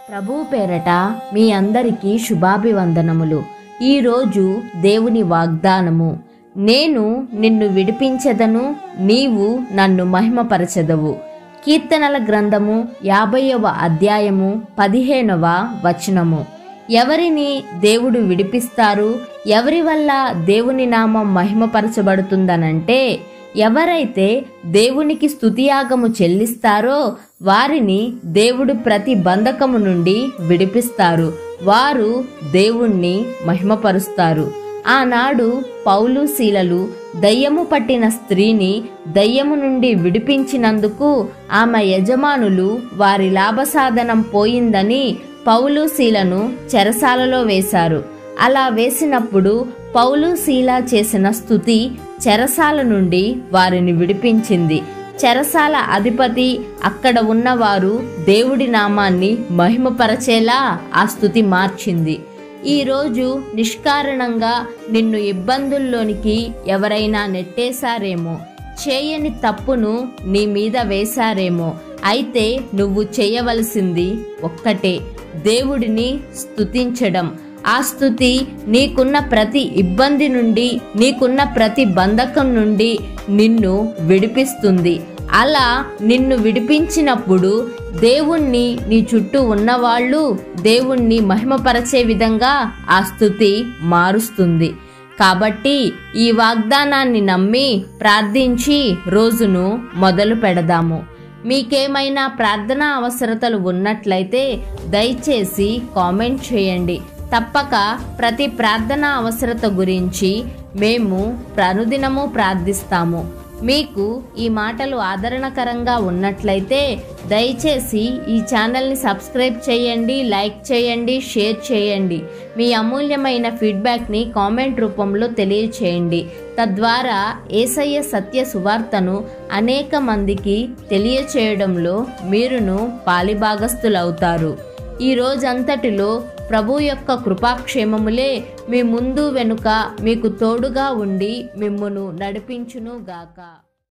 ప్రభు పేరట మీ అందరికీ శుభాభివందనములు. ఈరోజు దేవుని వాగ్దానము, నేను నిన్ను విడిపించెదను, నీవు నన్ను మహిమపరచెదవు. కీర్తనల గ్రంథము 50వ అధ్యాయము 15వ వచనము. ఎవరిని దేవుడు విడిపిస్తారు? ఎవరి వల్ల దేవుని నామం మహిమపరచబడుతుందనంటే, ఎవరైతే దేవునికి స్తుతియాగము చెల్లిస్తారో వారిని దేవుడు ప్రతి బంధకము నుండి విడిపిస్తారు. వారు దేవుణ్ణి మహిమపరుస్తారు. ఆనాడు పౌలు శీలలు దయ్యము పట్టిన స్త్రీని దయ్యము నుండి విడిపించినందుకు ఆమె యజమానులు వారి లాభసాధనం పోయిందని పౌలు శీలను చెరసాలలో వేశారు. అలా వేసినప్పుడు పౌలు శీల చేసిన స్తుతి చెరసాల నుండి వారిని విడిపించింది. చెరసాల అధిపతి, అక్కడ ఉన్నవారు దేవుడి నామాన్ని మహిమపరచేలా ఆ స్తుతి మార్చింది. ఈరోజు నిష్కారణంగా నిన్ను ఇబ్బందుల్లోనికి ఎవరైనా నెట్టేశారేమో, చేయని తప్పును నీ మీద వేశారేమో. అయితే నువ్వు చేయవలసింది ఒక్కటే, దేవుడిని స్తుతించడం. ఆ స్తుతి నీకున్న ప్రతి ఇబ్బంది నుండి, నీకున్న ప్రతి బంధకం నుండి నిన్ను విడిపిస్తుంది. అలా నిన్ను విడిపించినప్పుడు దేవుణ్ణి నీ చుట్టూ ఉన్నవాళ్ళు దేవుణ్ణి మహిమపరచే విధంగా ఆ స్తుతి మారుస్తుంది. కాబట్టి ఈ వాగ్దానాన్ని నమ్మి ప్రార్థించి రోజును మొదలు పెడదాము. మీకేమైనా ప్రార్థనా అవసరతలు ఉన్నట్లయితే దయచేసి కామెంట్ చేయండి. తప్పక ప్రతి ప్రార్థనా అవసరత గురించి మేము అనుదినము ప్రార్థిస్తాము. మీకు ఈ మాటలు ఆదరణకరంగా ఉన్నట్లయితే దయచేసి ఈ ఛానల్ని సబ్స్క్రైబ్ చేయండి, లైక్ చేయండి, షేర్ చేయండి. మీ అమూల్యమైన ఫీడ్బ్యాక్ని కామెంట్ రూపంలో తెలియచేయండి. తద్వారా యేసయ్య సత్య సువార్తను అనేక మందికి తెలియచేయడంలో మీరును పాలిభాగస్తులవుతారు. ఈ రోజంతటిలో ప్రభు యొక్క కృపాక్షేమములే మీ ముందు వెనుక మీకు తోడుగా ఉండి మిమ్మును నడిపించును గాక.